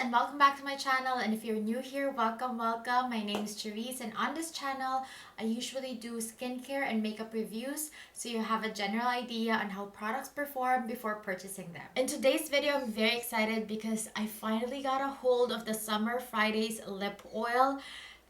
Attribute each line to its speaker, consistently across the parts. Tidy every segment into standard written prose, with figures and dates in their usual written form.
Speaker 1: and welcome back to my channel. And if you're new here, welcome. My name is Cherise, and on this channel I usually do skincare and makeup reviews so you have a general idea on how products perform before purchasing them. In today's video, I'm very excited because I finally got a hold of the Summer Fridays lip oil.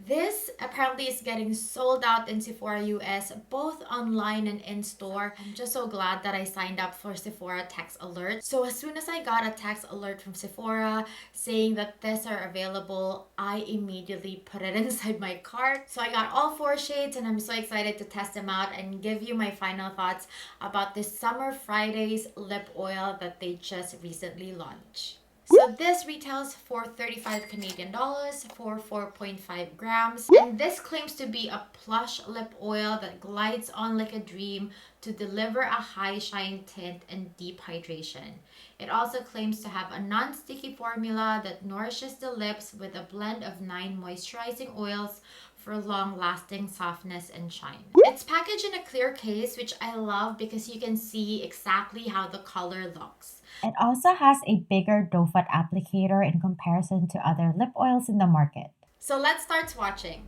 Speaker 1: This apparently is getting sold out in Sephora US, both online and in-store. I'm just so glad that I signed up for Sephora text alert. So as soon as I got a text alert from Sephora saying that these are available, I immediately put it inside my cart. So I got all 4 shades and I'm so excited to test them out and give you my final thoughts about this Summer Fridays lip oil that they just recently launched. So this retails for 35 Canadian dollars for 4.5 grams. And this claims to be a plush lip oil that glides on like a dream to deliver a high shine tint and deep hydration. It also claims to have a non-sticky formula that nourishes the lips with a blend of 9 moisturizing oils for long-lasting softness and shine. It's packaged in a clear case, which I love because you can see exactly how the color looks.
Speaker 2: It also has a bigger doe foot applicator in comparison to other lip oils in the market.
Speaker 1: So let's start swatching.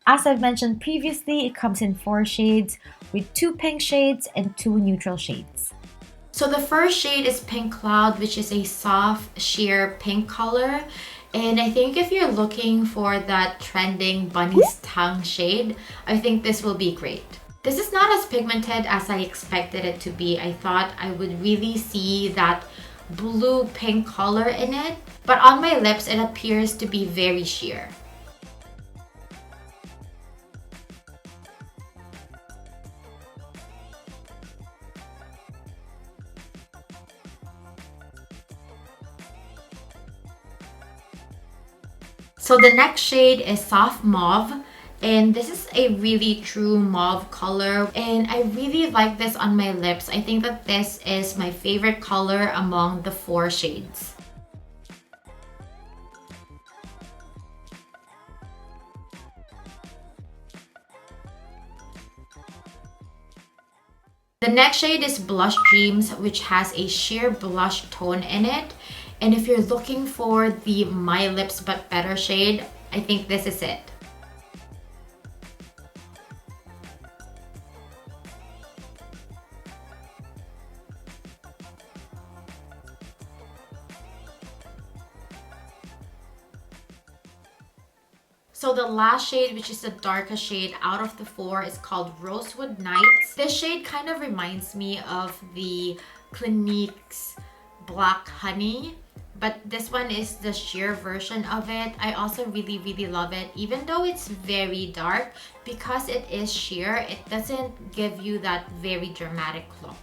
Speaker 2: As I've mentioned previously, it comes in 4 shades with 2 pink shades and 2 neutral shades.
Speaker 1: So the first shade is Pink Cloud, which is a soft sheer pink color. And I think if you're looking for that trending bunny's tongue shade, I think this will be great. This is not as pigmented as I expected it to be. I thought I would really see that blue pink color in it, but on my lips it appears to be very sheer. So the next shade is Soft Mauve, and this is a really true mauve color, and I really like this on my lips. I think that this is my favorite color among the 4 shades. The next shade is Blush Dreams, which has a sheer blush tone in it. And if you're looking for the My Lips But Better shade, I think this is it. So the last shade, which is the darkest shade out of the 4, is called Rosewood Nights. This shade kind of reminds me of the Clinique's Black Honey, but this one is the sheer version of it. I also really love it, even though it's very dark. Because it is sheer, it doesn't give you that very dramatic look.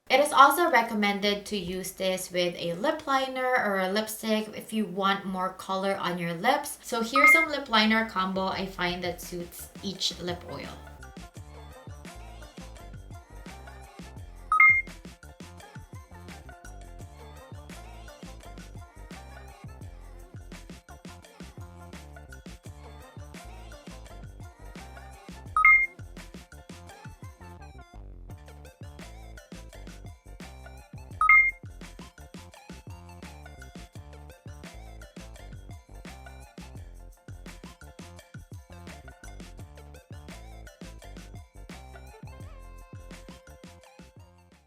Speaker 1: It is also recommended to use this with a lip liner or a lipstick if you want more color on your lips. So here's some lip liner combo I find that suits each lip oil.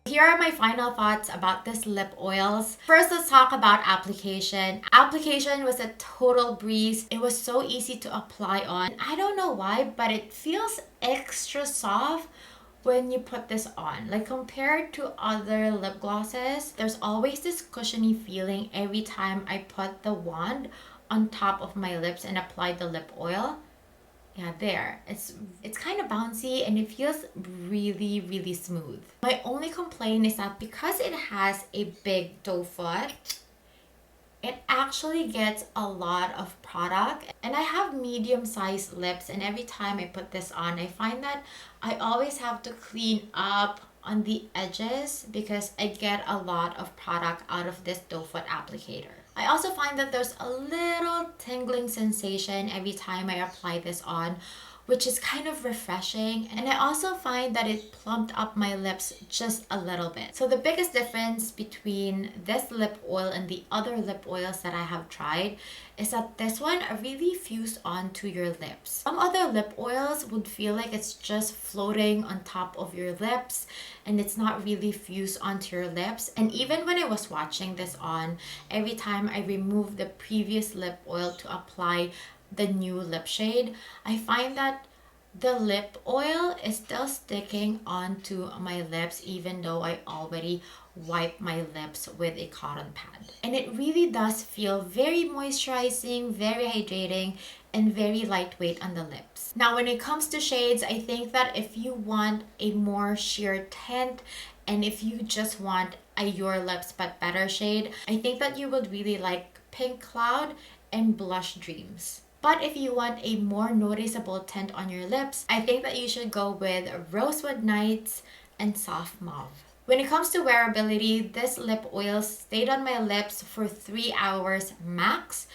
Speaker 1: Here are my final thoughts about this lip oils. First, let's talk about application. Application was a total breeze. It was so easy to apply on. I don't know why, but it feels extra soft when you put this on. Like compared to other lip glosses, there's always this cushiony feeling every time I put the wand on top of my lips and apply the lip oil. Yeah, there. It's kind of bouncy and it feels really smooth. My only complaint is that because it has a big doe foot, it actually gets a lot of product. And I have medium-sized lips, and every time I put this on, I find that I always have to clean up on the edges because I get a lot of product out of this doe foot applicator. I also find that there's a little tingling sensation every time I apply this on which is kind of refreshing. And I also find that it plumped up my lips just a little bit. So the biggest difference between this lip oil and the other lip oils that I have tried is that this one really fused onto your lips. Some other lip oils would feel like it's just floating on top of your lips and it's not really fused onto your lips. And even when I was swatching this on, every time I removed the previous lip oil to apply the new lip shade, I find that the lip oil is still sticking onto my lips even though I already wipe my lips with a cotton pad. And it really does feel very moisturizing, very hydrating, and very lightweight on the lips. Now, when it comes to shades, I think that if you want a more sheer tint and if you just want a Your Lips But Better shade, I think that you would really like Pink Cloud and Blush Dreams. But if you want a more noticeable tint on your lips, I think that you should go with Rosewood Nights and Soft Mauve. When it comes to wearability, this lip oil stayed on my lips for 3 hours max,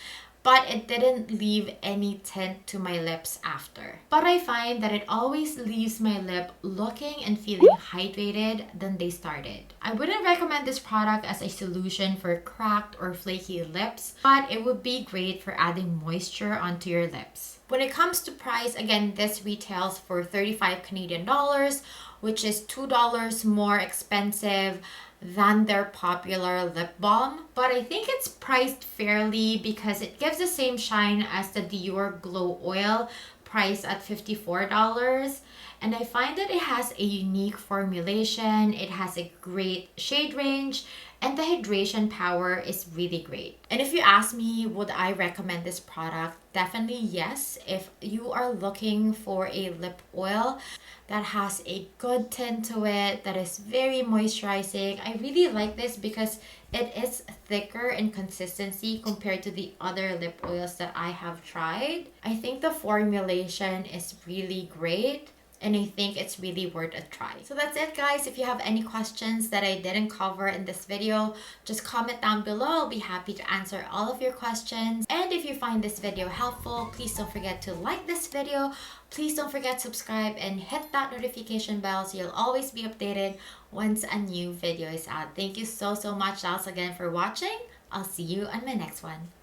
Speaker 1: but it didn't leave any tint to my lips after. But I find that it always leaves my lip looking and feeling hydrated than they started. I wouldn't recommend this product as a solution for cracked or flaky lips, but it would be great for adding moisture onto your lips. When it comes to price, again, this retails for 35 Canadian dollars, which is $2 more expensive than their popular lip balm. But I think it's priced fairly because it gives the same shine as the Dior Glow Oil, priced at $54. And I find that it has a unique formulation, it has a great shade range, and the hydration power is really great. And if you ask me, would I recommend this product? Definitely yes. If you are looking for a lip oil that has a good tint to it, that is very moisturizing, I really like this because it is thicker in consistency compared to the other lip oils that I have tried. I think the formulation is really great, and I think it's really worth a try. So that's it, guys. If you have any questions that I didn't cover in this video, just comment down below. I'll be happy to answer all of your questions. And if you find this video helpful, please don't forget to like this video. Please don't forget to subscribe and hit that notification bell so you'll always be updated once a new video is out. Thank you so much, else again, for watching. I'll see you on my next one.